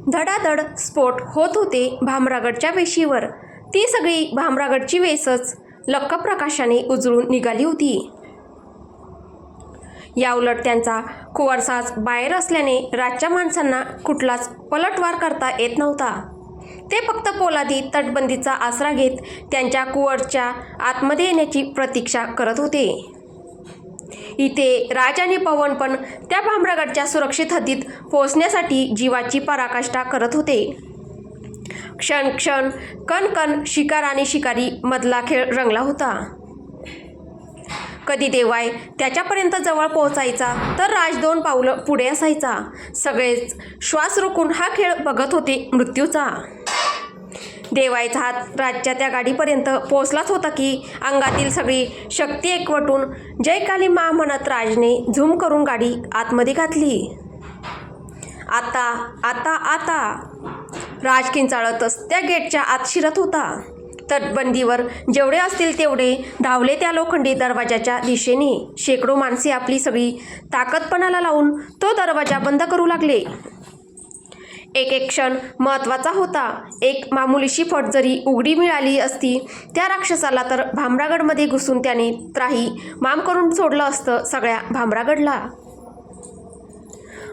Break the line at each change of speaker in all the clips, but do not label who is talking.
धडाधड स्फोट होत होते भामरागडच्या वेशीवर. ती सगळी भामरागडची वेसच लख्ख प्रकाशाने उजळून निघाली होती. याउलट त्यांचा कुवारसाच बाहेर असल्याने राजच्या माणसांना कुठलाच पलटवार करता येत नव्हता. ते फक्त पोलादी तटबंदीचा आसरा घेत त्यांच्या कुवरच्या आतमध्ये येण्याची प्रतीक्षा करत होते. इथे राज आणि पवन पण त्या भामरागडच्या सुरक्षित हद्दीत पोहोचण्यासाठी जीवाची पराकाष्ठा करत होते. क्षण क्षण कण कण शिकार आणि शिकारी मधला खेळ रंगला होता. कधी देवाय त्याच्यापर्यंत जवळ पोहोचायचा तर राज 2 पावलं पुढे असायचा. सगळेच श्वास रोखून हा खेळ बघत होते मृत्यूचा. देवायचा हात राजच्या त्या गाडीपर्यंत पोहोचलाच होता की अंगातील सगळी शक्ती एकवटून जय काली मा म्हणत राजने झूम करून गाडी आतमध्ये घातली. आता आता आता राज किंचाळतच त्या गेटच्या आत शिरत होता. तटबंदीवर जेवढे असतील तेवढे धावले त्या लोखंडी दरवाजाच्या दिशेने. शेकडो माणसे आपली सगळी ताकद पणाला लावून तो दरवाजा बंद करू लागले. एक एक क्षण महत्त्वाचा होता. एक मामुलीशी फट जरी उघडी मिळाली असती त्या राक्षसाला तर भामरागडमध्ये घुसून त्याने त्राही माम करून सोडलं असतं सगळ्या भामरागडला.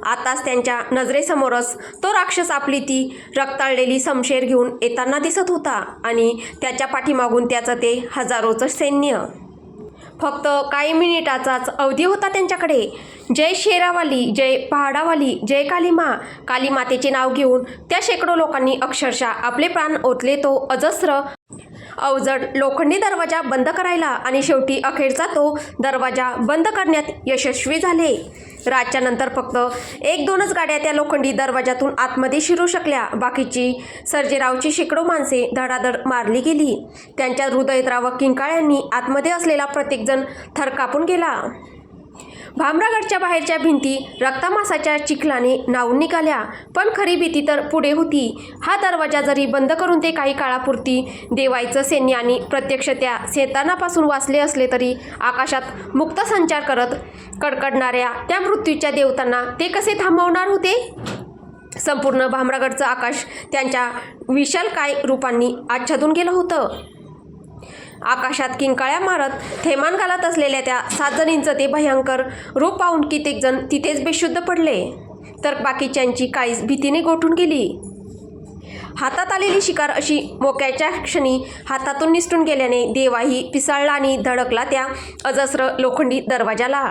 आताच त्यांच्या नजरेसमोरच तो राक्षस आपली ती रक्ताळलेली समशेर घेऊन येताना दिसत होता आणि त्याच्या पाठीमागून त्याचं ते हजारोचं सैन्य. फक्त काही मिनिटाचाच अवधी होता त्यांच्याकडे. जय शेरावाली, जय पहाडावाली, जय कालीमा. कालीमातेचे नाव घेऊन त्या शेकडो लोकांनी अक्षरशः आपले प्राण ओतले तो अजस्र अवजड लोखंडी दरवाजा बंद करायला आणि शेवटी अखेरचा तो दरवाजा बंद करण्यात यशस्वी झाले. राजच्या नंतर फक्त 1-2च गाड्या त्या लोखंडी दरवाजातून आतमध्ये शिरू शकल्या. बाकीची सर्जेरावची शेकडो माणसे धडाधड मारली गेली. त्यांच्या हृदयद्रावक किंकाळ्यांनी आतमध्ये असलेला प्रत्येकजण थरकापून गेला. भामरागडच्या बाहेरच्या भिंती रक्तामासाच्या चिखलाने न्हावून निघाल्या. पण खरी भीती तर पुढे होती. हा दरवाजा जरी बंद करून ते काही काळापुरती देवायचं सैन्य आणि प्रत्यक्ष त्या शैतानापासून वाचले असले तरी आकाशात मुक्त संचार करत कडकडणाऱ्या त्या मृत्यूच्या देवतांना ते कसे थांबवणार होते? संपूर्ण भामरागडचं आकाश त्यांच्या विशालकाय रूपांनी आच्छादून गेलं होतं. आकाशात किंकाळ्या मारत थैमान घालत असलेल्या त्या 7 जणींचं ते भयंकर रूप पाहून कित्येक जण तिथेच बेशुद्ध पडले तर बाकीच्यांची काळीच भीतीने गोठून गेली. हातात आलेली शिकार अशी मोक्याच्या क्षणी हातातून निसटून गेल्याने देवाही पिसाळला आणि धडकला त्या अजस्र लोखंडी दरवाजाला.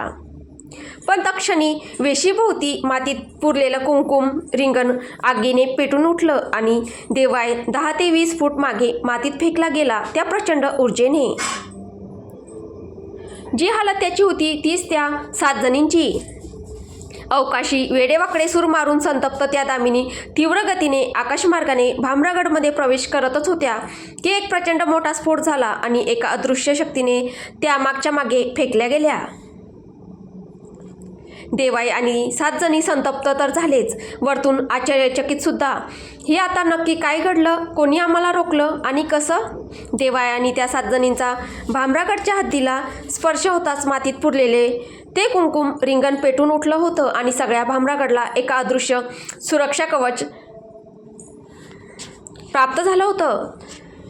पण तत्क्षणी वेशीभोवती मातीत पुरलेलं कुंकुम रिंगण आगीने पेटून उठलं आणि देवाय 10 ते 20 फूट मागे मातीत फेकला गेला त्या प्रचंड ऊर्जेने. जी हालत त्याची होती तीच त्या 7 जणींची. अवकाशी वेडेवाकडे सूर मारून संतप्त त्या दामिनी तीव्र गतीने आकाशमार्गाने भामरागडमध्ये प्रवेश करतच होत्या की एक प्रचंड मोठा स्फोट झाला आणि एका अदृश्य शक्तीने त्या मागच्या मागे फेकल्या गेल्या. देवाई आणि 7 जणी संतप्त तर झालेच, वरतून आश्चर्यचकित सुद्धा. हे आता नक्की काय घडलं? कोणी आम्हाला रोखलं आणि कसं? देवाई आणि त्या 7 जणींचा भामरागडच्या हद्दीला स्पर्श होताच मातीत पुरलेले ते कुंकुम रिंगण पेटून उठलं होतं आणि सगळ्या भामरागडला एका अदृश्य सुरक्षा कवच प्राप्त झालं होतं.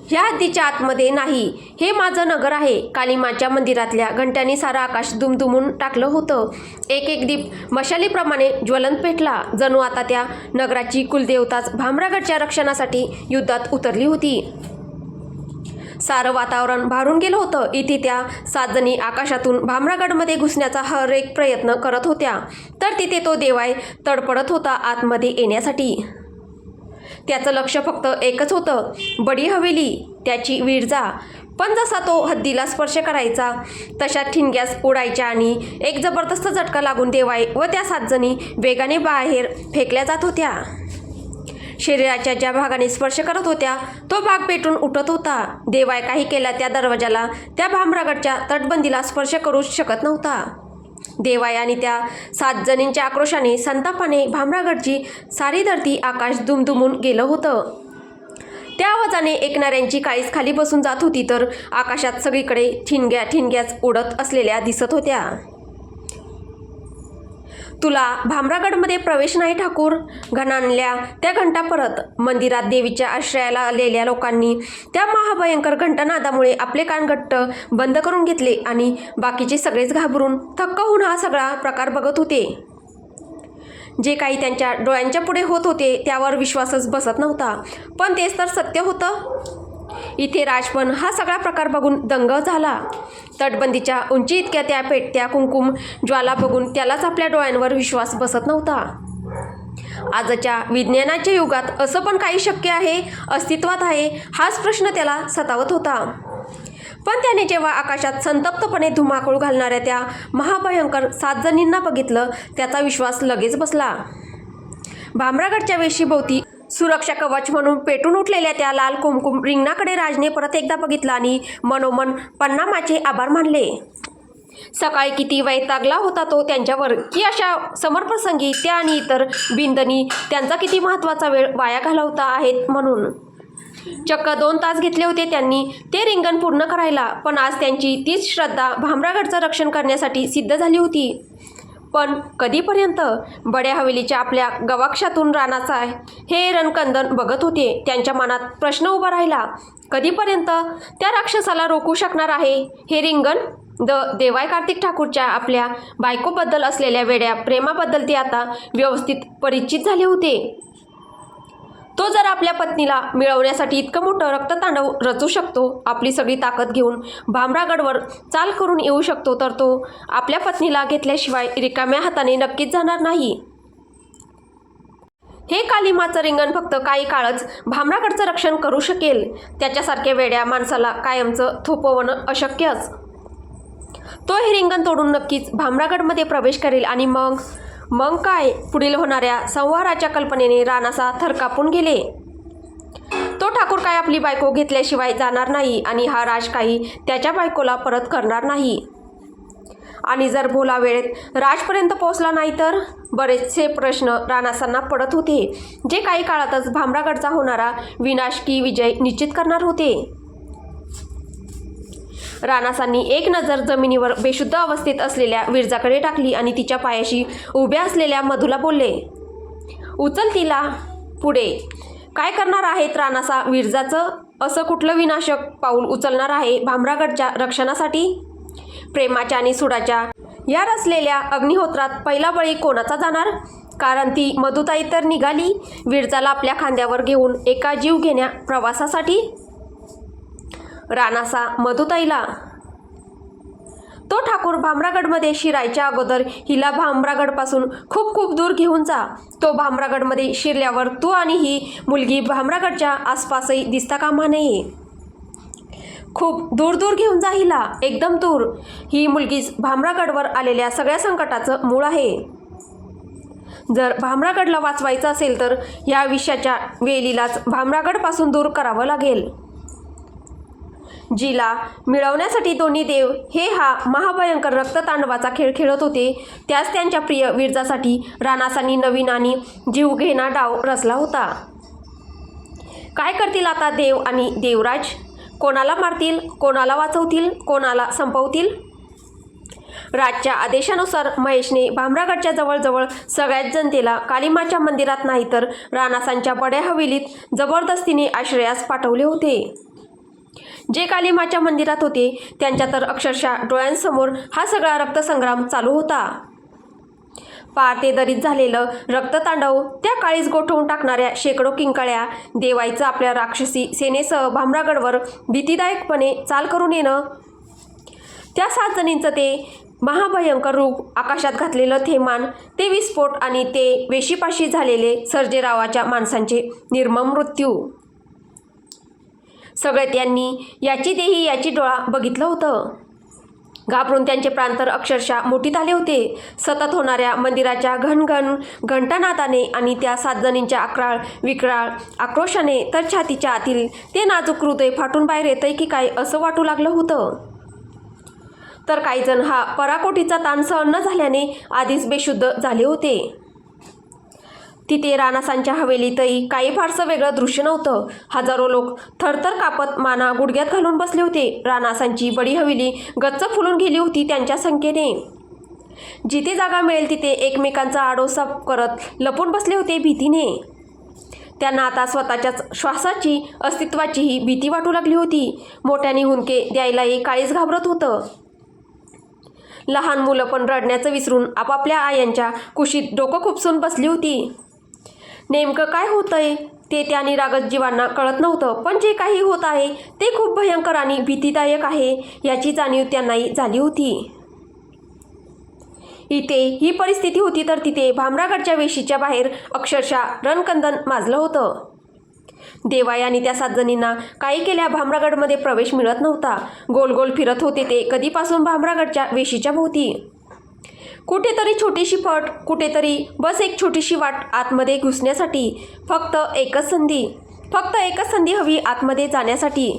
ह्या हद्दीच्या आतमध्ये नाही, हे माझं नगर आहे. कालीमाच्या मंदिरातल्या घंट्यांनी सारं आकाश दुमदुमून टाकलं होतं. एक एक दीप मशालीप्रमाणे ज्वलंत पेटला. जणू आता त्या नगराची कुलदेवताच भामरागडच्या रक्षणासाठी युद्धात उतरली होती. सारं वातावरण भारून गेलं होतं. इथे त्या 7 जणी आकाशातून भामरागडमध्ये घुसण्याचा हर एक प्रयत्न करत होत्या तर तिथे तो देवाय तडपडत होता आतमध्ये येण्यासाठी. त्याचं लक्ष फक्त एकच होतं, बडी हवेली, त्याची विरजा. पण जसा तो हद्दीला स्पर्श करायचा तशा ठिणग्यास उडायच्या आणि एक जबरदस्त झटका लागून देवाय व त्या 7 जणी वेगाने बाहेर फेकल्या जात होत्या. शरीराच्या ज्या भागाने स्पर्श करत होत्या तो भाग पेटून उठत होता. देवाय काही केल्या त्या दरवाजाला, त्या भामरागडच्या तटबंदीला स्पर्श करूच शकत नव्हता. देवाय आणि त्या 7 जणींच्या आक्रोशाने संतापाने भामरागडची सारी धरती आकाश दुमदुमून गेलं होतं. त्या आवाजाने ऐकणाऱ्यांची काळीच खाली बसून जात होती तर आकाशात सगळीकडे ठिणग्याच उडत असलेल्या दिसत होत्या. तुला भामरागडमध्ये प्रवेश नाही ठाकूर. घणाणल्या त्या घंटा परत. मंदिरात देवीच्या आश्रयाला आलेल्या लोकांनी त्या महाभयंकर घंटानादामुळे आपले कान घट्ट बंद करून घेतले आणि बाकीचे सगळेच घाबरून थक्क होऊन हा सगळा प्रकार बघत होते. जे काही त्यांच्या डोळ्यांच्या पुढे होत होते त्यावर विश्वासच बसत नव्हता. पण तेच तर सत्य होतं. इथे राजपण हा सगळा प्रकार बघून दंग झाला. तटबंदीच्या उंची इतक्या त्या पेटत्या कुंकुम ज्वाला बघून त्यालाच आपल्या डोळ्यांवर विश्वास बसत नव्हता. आजच्या विज्ञानाच्या युगात असं पण काही शक्य आहे, अस्तित्वात आहे, हाच प्रश्न त्याला सतावत होता. पण त्याने जेव्हा आकाशात संतप्तपणे धुमाकूळ घालणाऱ्या त्या महाभयंकर 7 जणींना बघितलं त्याचा विश्वास लगेच बसला. भामरागडच्या वेशीभोवती सुरक्षा कवच म्हणून पेटून उठलेल्या त्या लाल कुमकुम रिंगणाकडे राजने परत एकदा बघितलं आणि मनोमन पन्नामाचे आभार मानले. सकाळी किती वैतागला होता तो त्यांच्यावर, की अशा समरप्रसंगी त्या आणि इतर बिंदनी त्यांचा किती महत्त्वाचा वेळ वाया घालवता आहेत म्हणून. चक्क 2 तास घेतले होते त्यांनी ते रिंगण पूर्ण करायला. पण आज त्यांची तीच श्रद्धा भामरागडचं रक्षण करण्यासाठी सिद्ध झाली होती. पण कधीपर्यंत? बड्या हवेलीच्या आपल्या गवाक्षातून रानाचा हे रणकंदन बघत होते. त्यांच्या मनात प्रश्न उभा राहिला, कधीपर्यंत त्या राक्षसाला रोखू शकणार आहे हे रिंगण? देवाय कार्तिक ठाकूरच्या आपल्या बायकोबद्दल असलेल्या वेड्या प्रेमाबद्दल ते आता व्यवस्थित परिचित झाले होते. तो जर आपल्या पत्नीला मिळवण्यासाठी इतकं मोठं रक्ततांडव रचू शकतो, आपली सगळी ताकद घेऊन भामरागडवर चाल करून येऊ शकतो, तर तो आपल्या पत्नीला घेतल्याशिवाय रिकाम्या हाताने नक्कीच जाणार नाही. हे कालिमाचं रिंगण फक्त काही काळच भामरागडचं रक्षण करू शकेल. त्याच्यासारख्या वेड्या माणसाला कायमचं थोपवणं अशक्यच. तो हे रिंगण तोडून नक्कीच भामरागडमध्ये प्रवेश करेल आणि मग काय? पुढील होणाऱ्या संहाराच्या कल्पनेने रानासा थरकापून गेले. तो ठाकूर काय आपली बायको घेतल्याशिवाय जाणार नाही आणि हा राज काही त्याच्या बायकोला परत करणार नाही. आणि जर भोला वेळेत राजपर्यंत पोहोचला नाही तर? बरेचसे प्रश्न रानासांना पडत होते, जे काही काळातच भामरागडचा होणारा विनाश की विजय निश्चित करणार होते. रानासांनी एक नजर जमिनीवर बेशुद्ध अवस्थेत असलेल्या विरजाकडे टाकली आणि तिच्या पायाशी उभ्या असलेल्या मधूला बोलले, उचल तिला पुढे. काय करणार आहेत रानासा विरजाचं? असं कुठलं विनाशक पाऊल उचलणार आहे भामरागडच्या रक्षणासाठी? प्रेमाच्या आणि सुडाच्या या रचलेल्या अग्निहोत्रात पहिला बळी कोणाचा जाणार? कारण ती मधुताई तर निघाली विरजाला आपल्या खांद्यावर घेऊन एका जीव घेण्या प्रवासासाठी. रानासा मधुताईला. तो ठाकूर भामरागडमध्ये शिरायच्या अगोदर हिला भामरागडपासून खूप खूप दूर घेऊन जा. तो भामरागडमध्ये शिरल्यावर तू आणि ही मुलगी भामरागडच्या आसपासही दिसता कामा नये. खूप दूर दूर घेऊन जा हिला, एकदम दूर. ही मुलगीच भामरागडवर आलेल्या सगळ्या संकटाचं मूळ आहे. जर भामरागडला वाचवायचं असेल तर ह्या विषयाच्या वेलीलाच भामरागडपासून दूर करावं लागेल. जिला मिळवण्यासाठी दोन्ही देव हे हा महाभयंकर रक्ततांडवाचा खेळ खेळत होते, त्याच त्यांच्या प्रिय विरजासाठी रानासांनी नवीन आणि जीवघेणा डाव रचला होता. काय करतील आता देव आणि देवराज? कोणाला मारतील, कोणाला वाचवतील, कोणाला संपवतील? राजच्या आदेशानुसार महेशने भामरागडच्या जवळजवळ सगळ्याच जनतेला कालिमाच्या मंदिरात नाही तर रानासांच्या बड्या हवेलीत जबरदस्तीने आश्रयास पाठवले होते. जे कालिमाच्या मंदिरात होते त्यांच्या तर अक्षरशः डोळ्यांसमोर हा सगळा रक्तसंग्राम चालू होता. पार ते दरीत झालेलं रक्ततांडव, त्या काळीच गोठवून टाकणाऱ्या शेकडो किंकाळ्या, देवाईचं आपल्या राक्षसी सेनेसह भामरागडवर भीतीदायकपणे चाल करून येणं, त्या 7 जणींचं ते महाभयंकर रूप, आकाशात घातलेलं थैमान, ते विस्फोट आणि ते वेशीपाशी झालेले सर्जेरावाच्या माणसांचे निर्मम मृत्यू, सगळे त्यांनी याची देही याची डोळा बघितलं होतं. घाबरून त्यांचे प्राण तर अक्षरशः मोठीत आले होते. सतत होणाऱ्या मंदिराच्या घनघन घंटानादाने आणि त्या 7 जणींच्या अक्राळ विक्राळ आक्रोशाने तर छातीच्या आतील ते नाजूक हृदय फाटून बाहेर येतंय की काय असं वाटू लागलं होतं. तर काही जण हा पराकोटीचा ताण सहन न झाल्याने आधीच बेशुद्ध झाले होते. तिथे रानासांच्या हवेलीतही काही फारसं वेगळं दृश्य नव्हतं. हजारो लोक थरथर कापत माना गुडघ्यात घालून बसले होते. रानासांची बडी हवेली गच्च फुलून गेली होती त्यांच्या संख्येने. जिथे जागा मिळेल तिथे एकमेकांचा आडोसा करत लपून बसले होते भीतीने. त्यांना आता स्वतःच्याच श्वासाची अस्तित्वाचीही भीती वाटू लागली होती. मोठ्याने हुंदके द्यायलाही काळीच घाबरत होतं. लहान मुलं पण रडण्याचं विसरून आपापल्या आयांच्या कुशीत डोकं खुपसून बसली होती. नेमकं काय होतंय ते त्या निरागस जीवांना कळत नव्हतं, पण जे काही होत आहे ते खूप भयंकर आणि भीतीदायक आहे याची जाणीव त्यांनाही झाली होती. इथे ही परिस्थिती होती तर तिथे भामरागडच्या वेशीच्या बाहेर अक्षरशः रणकंदन माजलं होतं. देवाई आणि त्या 7 जणींना काही केल्या भामरागडमध्ये प्रवेश मिळत नव्हता. गोल गोल फिरत होते ते कधीपासून भामरागडच्या वेशीच्या भोवती. कुठेतरी छोटीशी फट, कुठेतरी बस एक छोटीशी वाट आतमध्ये घुसण्यासाठी. फक्त एकच संधी हवी आतमध्ये जाण्यासाठी.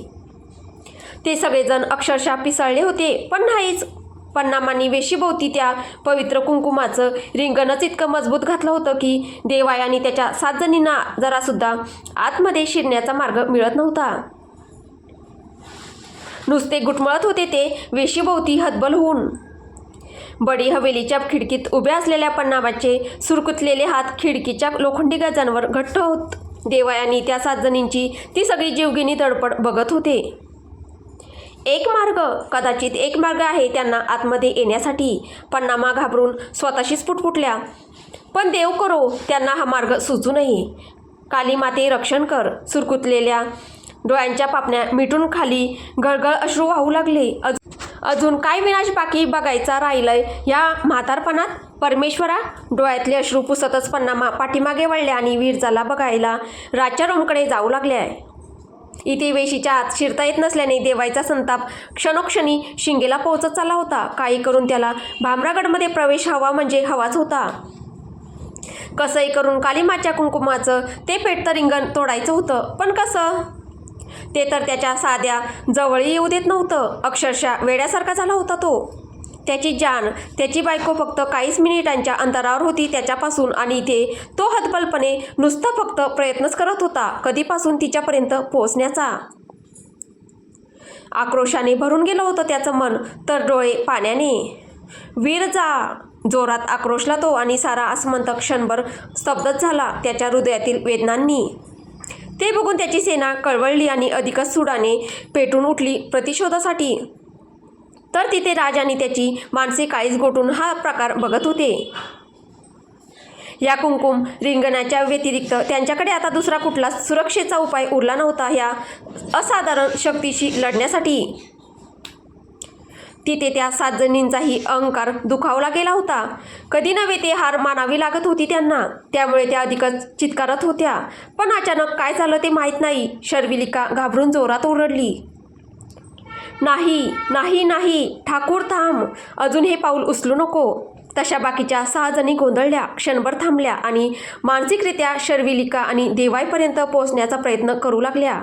ते सगळेजण अक्षरशः पिसळले होते. पण नाहीच. पन्नामांनी वेशीभोवती त्या पवित्र कुंकुमाचं रिंगणच इतकं मजबूत घातलं होतं की देवाई आणि त्याच्या 7 जणींना जरासुद्धा आतमध्ये शिरण्याचा मार्ग मिळत नव्हता. नुसते घुटमळत होते ते वेशीभोवती हतबल होऊन. बडी हवेलीच्या खिडकीत उभ्या असलेल्या पन्नामाचे सुरकुतलेले हात खिडकीच्या लोखंडी गजांवर घट्ट होत देवाई आणि त्या 7 जणींची ती सगळी जीवघेणी धडपड बघत होते. कदाचित एक मार्ग आहे त्यांना आतमध्ये येण्यासाठी. पन्नामा घाबरून स्वतःशीच फुटफुटल्या. पण देव करो त्यांना हा मार्ग सुचू नये. काली माते रक्षण कर. सुरकुतलेल्या डोळ्यांच्या पापण्या मिटून खाली गळगळ अश्रू वाहू लागले. अजून काय विनाश बाकी बघायचा राहिलंय या म्हातारपणात? परमेश्वरा, डोळ्यातले अश्रू पुसतच पन्नामा पाठीमागे वळल्या आणि विरजाला बघायला राजच्या रूमकडे जाऊ लागल्या. इथे वेशीच्या आत शिरता येत नसल्याने देवाईचा संताप क्षणोक्षणी शिंगेला पोहोचत चालला होता. काही करून त्याला भामरागडमध्ये प्रवेश हवा म्हणजे हवाच होता. कसंही करून कालीमाच्या कुंकुमाचं ते पेटतं रिंगण तोडायचं होतं. पण कसं? ते तर त्याच्या साध्या जवळही येऊ देत नव्हतं. अक्षरशः वेड्यासारखा झाला होता तो. त्याची जान, त्याची बायको फक्त काहीच मिनिटांच्या अंतरावर होती त्याच्यापासून आणि इथे तो हतबलपणे नुसता फक्त प्रयत्नच करत होता कधीपासून तिच्यापर्यंत पोहोचण्याचा. आक्रोशाने भरून गेलं होतं त्याचं मन, तर डोळे पाण्याने. वीरजा, जोरात आक्रोशला तो आणि सारा आसमंत क्षणभर स्तब्धच झाला त्याच्या हृदयातील वेदनांनी. ते बघून त्याची सेना कळवळली आणि अधिकच सुडाने पेटून उठली प्रतिशोधासाठी. तर तिथे राज आणि त्याची माणसे काळीज गोठून हा प्रकार बघत होते. या कुंकुम रिंगणाच्या व्यतिरिक्त त्यांच्याकडे आता दुसरा कुठला सुरक्षेचा उपाय उरला नव्हता ह्या असाधारण शक्तीशी लढण्यासाठी. तिथे त्या 7 जणींचाही अहंकार दुखावला गेला होता. कधी नव्हे ते हार मानावी लागत होती त्यांना. त्यामुळे त्या अधिकच चित्कारत होत्या. पण अचानक काय झालं ते माहीत नाही. शर्विलिका घाबरून जोरात ओरडली. नाही नाही नाही, ठाकूर थांब, अजून हे पाऊल उचलू नको. तशा बाकीच्या 6 जणी गोंधळल्या, क्षणभर थांबल्या आणि मानसिकरित्या शर्विलिका आणि देवाईपर्यंत पोहोचण्याचा प्रयत्न करू लागल्या.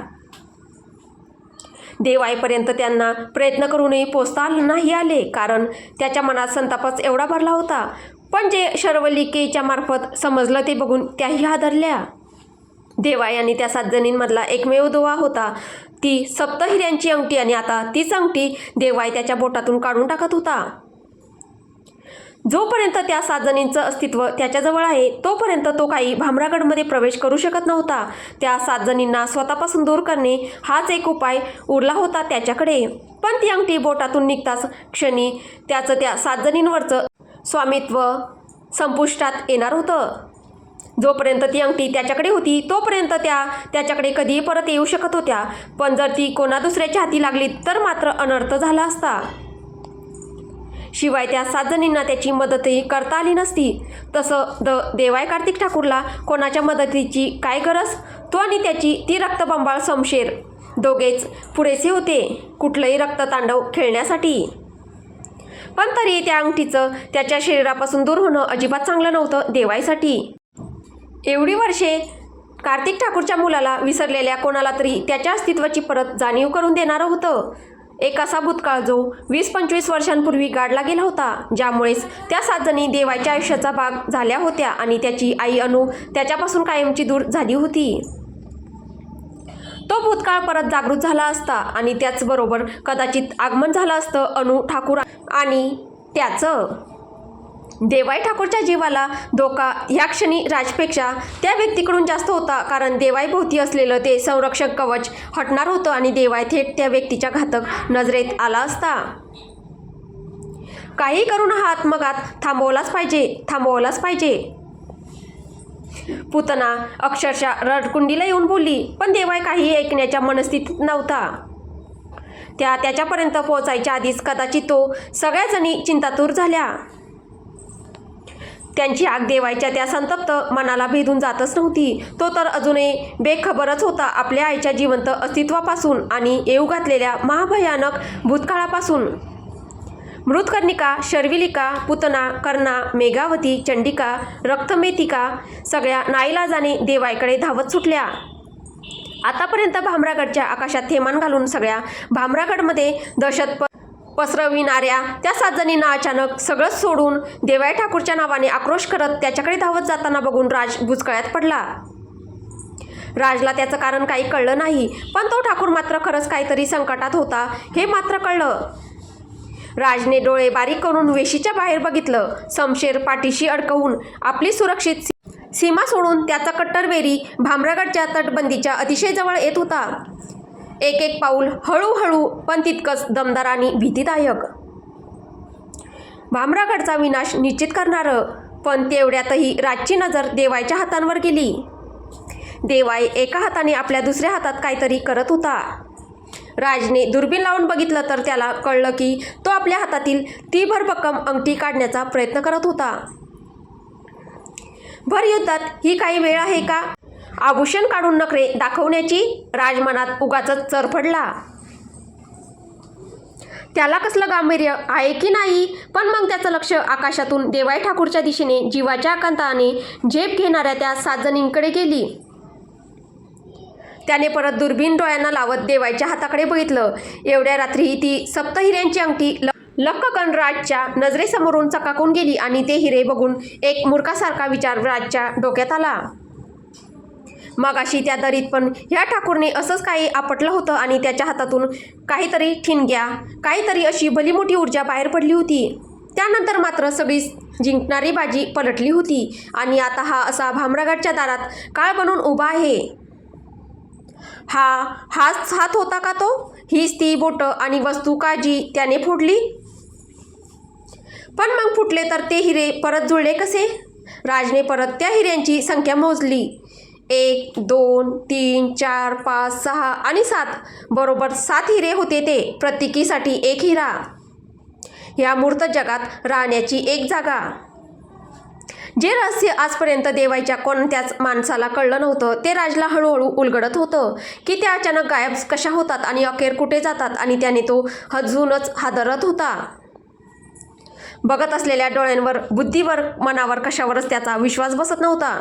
देवाईपर्यंत त्यांना प्रयत्न करूनही पोचता नाही आले, कारण त्याच्या मनात संतापच एवढा भरला होता. पण जे शर्विलिकेच्या मार्फत समजलं ते बघून त्याही हादरल्या. देवाई आणि त्या 7 जणींमधला एकमेव दुवा होता ती सप्तहिऱ्यांची अंगठी आणि आता तीच अंगठी देवाई त्याच्या बोटातून काढून टाकत होता. जोपर्यंत त्या 7 जणींचं अस्तित्व त्याच्याजवळ आहे तोपर्यंत तो काही भामरागडमध्ये प्रवेश करू शकत नव्हता. त्या 7 जणींना स्वतःपासून दूर करणे हाच एक उपाय उरला होता त्याच्याकडे. पण ती अंगठी बोटातून निघताच क्षणी त्याचं त्या 7 जणींवरचं स्वामित्व संपुष्टात येणार होतं. जोपर्यंत ती अंगठी त्याच्याकडे होती तोपर्यंत त्याच्याकडे कधीही परत येऊ शकत होत्या. पण जर ती कोणा दुसऱ्याच्या हाती लागली तर मात्र अनर्थ झाला असता. शिवाय त्या 7 जणींना त्याची मदतही करता आली नसती. तसं देवाई कार्तिक ठाकूरला कोणाच्या मदतीची काय गरज? तो आणि त्याची ती रक्तबंबाळ समशेर दोघेच पुरेसे होते कुठलंही रक्ततांडव खेळण्यासाठी. पण तरी त्या अंगठीचं त्याच्या शरीरापासून दूर होणं अजिबात चांगलं नव्हतं देवाईसाठी. एवढी वर्षे कार्तिक ठाकूरच्या मुलाला विसरलेल्या कोणाला तरी त्याच्या अस्तित्वाची परत जाणीव करून देणारं होतं. एक असा भूतकाळ जो 20-25 वर्षांपूर्वी गाडला गेला होता, ज्यामुळेच त्या 7 जणी देवाच्या आयुष्याचा भाग झाल्या होत्या आणि त्याची आई अनु त्याच्यापासून कायमची दूर झाली होती. तो भूतकाळ परत जागृत झाला असता आणि त्याचबरोबर कदाचित आगमन झालं असतं अनु ठाकूर आणि त्याचं. देवाई ठाकूरच्या जीवाला धोका ह्या क्षणी राजपेक्षा त्या व्यक्तीकडून जास्त होता, कारण देवाई भोवती असलेलं ते संरक्षक कवच हटणार होतं आणि देवाई थेट त्या व्यक्तीच्या घातक नजरेत आला असता. काही करून हा आत्मघात थांबवलाच पाहिजे. पुतना अक्षरशः रडकुंडीला येऊन बोलली, पण देवाई काही ऐकण्याच्या मनस्थितीत नव्हता. त्याच्यापर्यंत पोहोचायच्या आधीच कदाचित तो सगळ्या जणी चिंतातूर झाल्या. त्यांची आग देवायच्या त्या संतप्त मनाला भेदून जातच नव्हती. तो तर अजूनही बेखबरच होता आपल्या आईच्या जिवंत अस्तित्वापासून आणि येऊ घातलेल्या महाभयानक भूतकाळापासून. मृतकर्णिका, शर्विलिका, पुतना, कर्णा, मेघावती, चंडिका, रक्तमेतिका सगळ्या नाईलाजाने देवाईकडे धावत सुटल्या. आतापर्यंत भामरागडच्या आकाशात थैमान घालून सगळ्या भामरागडमध्ये दहशत पसरविणाऱ्या त्या 7 जणींना अचानक सगळंच सोडून देवाई ठाकूरच्या नावाने आक्रोश करत त्याच्याकडे धावत जाताना बघून राज बुचकळ्यात पडला. राजला त्याचं कारण काही कळलं नाही, पण तो ठाकूर मात्र खरंच काहीतरी संकटात होता हे मात्र कळलं. राजने डोळे बारीक करून वेशीच्या बाहेर बघितलं. शमशेर पाठीशी अडकवून आपली सुरक्षित सीमा सोडून त्याचा कट्टरवेरी भामरागडच्या तटबंदीच्या अतिशय जवळ येत होता. एक पाऊल हळूहळू पण तितकंच दमदार आणि भीतीदायक. भामरागडचा विनाश निश्चित करणारं. पण तेवढ्यातही राजची नजर देवाईच्या हातांवर गेली. देवाई एका हाताने आपल्या दुसऱ्या हातात काहीतरी करत होता. राजने दुर्बीण लावून बघितलं तर त्याला कळलं की तो आपल्या हातातील ती भरभक्कम अंगठी काढण्याचा प्रयत्न करत होता. भर युद्धात ही काही वेळ आहे का आभूषण काढून नखरे दाखवण्याची? राजमनात उगाचच चरफडला. त्याला कसलं गांभीर्य आहे की नाही, पण मग त्याचं लक्ष आकाशातून देवाई ठाकूरच्या दिशेने जीवाच्या आकांताने झेप घेणाऱ्या त्या 7 जणींकडे गेली. त्याने परत दुर्बीण डोळ्यांना लावत देवाईच्या हाताकडे बघितलं. एवढ्या रात्री ती सप्तहिऱ्यांची अंगठी लक्ककन राजच्या नजरेसमोरून चकाकून गेली आणि ते हिरे बघून एक मूर्खासारखा विचार राजच्या डोक्यात आला. मगाशी त्या दरीत पण ह्या ठाकूरने असंच काही आपटलं होतं आणि त्याच्या हातातून काहीतरी ठिणग्या, काहीतरी अशी भलीमोठी ऊर्जा बाहेर पडली होती. त्यानंतर मात्र सगळी जिंकणारी बाजी पलटली होती आणि आता हा असा भामरागडच्या दारात काळ बनून उभा आहे. हाच हात होता का तो? हीच ती बोटं आणि वस्तू का जी त्याने फोडली? पण मग फुटले तर ते हिरे परत जुळले कसे? राजने परत त्या हिऱ्यांची संख्या मोजली. 1, 2, 3, 4, 5, 6 आणि 7 बरोबर 7 हिरे होते ते. प्रत्येकीसाठी 1 हिरा. ह्या मूर्त जगात राहण्याची एक जागा. जे रहस्य आजपर्यंत देवाईच्या कोणत्याच माणसाला कळलं नव्हतं ते राजला हळूहळू उलगडत होतं की त्या अचानक गायब कशा होतात आणि अखेर कुठे जातात, आणि त्याने तो हजूनच हादरत होता. बघत असलेल्या डोळ्यांवर, बुद्धीवर, मनावर कशावरच त्याचा विश्वास बसत नव्हता.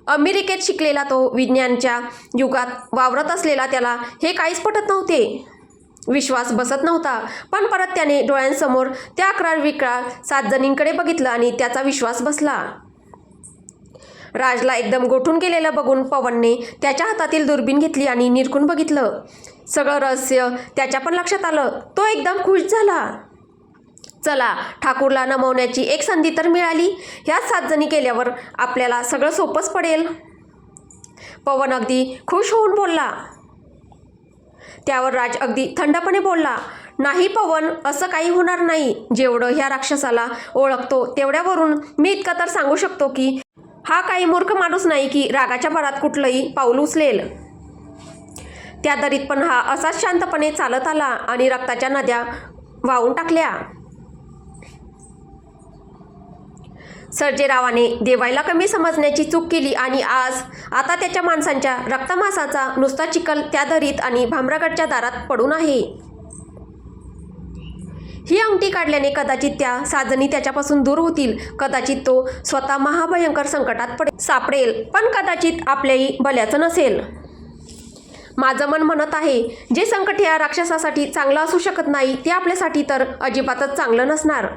अमेरिकेत शिकलेला तो, विज्ञानाच्या युगात वावरत असलेला त्याला हे काहीच पटत नव्हते. विश्वास बसत नव्हता. पण परत त्याने डोळ्यांसमोर त्या 11-12 7 जणींकडे बघितलं आणि त्याचा विश्वास बसला. राजला एकदम गोठून गेलेलं बघून पवनने त्याच्या हातातील दुर्बीण घेतली आणि निरखून बघितलं. सगळं रहस्य त्याच्या पण लक्षात आलं. तो एकदम खुश झाला. चला, ठाकूरला नमवण्याची एक संधी तर मिळाली. ह्या 7 जणी गेल्यावर आपल्याला सगळं सोपंच पडेल. पवन अगदी खुश होऊन बोलला. त्यावर राज अगदी थंडपणे बोलला, नाही पवन, असं काही होणार नाही. जेवढं ह्या राक्षसाला ओळखतो तेवढ्यावरून मी इतकं तर सांगू शकतो की हा काही मूर्ख माणूस नाही की रागाच्या भरात कुठलंही पाऊल उचलेल. त्या दरीत पण हा असाच शांतपणे चालत आला आणि रक्ताच्या नद्या वाहून टाकल्या. सर्जेरावाने देवाईला कमी समजण्याची चूक केली आणि आता त्याच्या माणसांच्या रक्तमासाचा नुसता चिखल त्या दरीत आणि भामरागडच्या दारात पडून आहे. ही अंगठी काढल्याने कदाचित त्या 7 जणी त्याच्यापासून दूर होतील. कदाचित तो स्वतः महाभयंकर संकटात सापडेल, पण कदाचित आपल्याही भल्याचं नसेल. माझं मन म्हणत आहे, जे संकट या राक्षसासाठी चांगलं असू शकत नाही ते आपल्यासाठी तर अजिबातच चांगलं नसणार.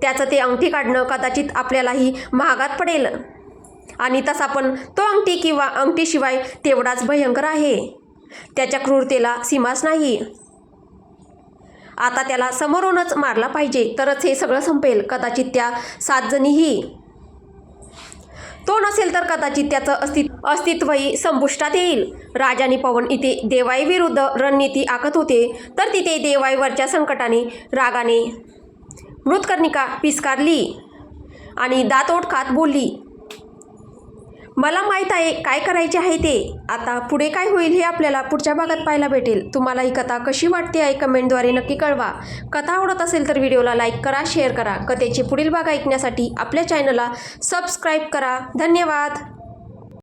त्याचं ते अंगठी काढणं कदाचित आपल्यालाही महागात पडेल आणि तसा पण तो अंगठी किंवा अंगठीशिवाय तेवढाच भयंकर आहे. त्याच्या क्रूरतेला सीमाच नाही. आता त्याला समोरूनच मारला पाहिजे, तरच हे सगळं संपेल. कदाचित त्या 7 जणीही, तो नसेल तर कदाचित त्याचं अस्तित्वही संपुष्टात येईल. राज आणि पवन इथे देवाईविरुद्ध रणनीती आखत होते, तर तिथे देवाईवरच्या संकटाने रागाने मृतकर्णिका पिस्कारली आणि दात ओठ खात बोलली, मला माहीत आहे काय करायचे आहे ते. आता पुढे काय होईल हे आपल्याला पुढच्या भागात पाहायला भेटेल. तुम्हाला ही कथा कशी वाटते आहे कमेंटद्वारे नक्की कळवा. कथा आवडत असेल तर व्हिडिओला लाईक करा, शेअर करा. कथेचे पुढील भाग ऐकण्यासाठी आपल्या चॅनलला सबस्क्राईब करा. धन्यवाद.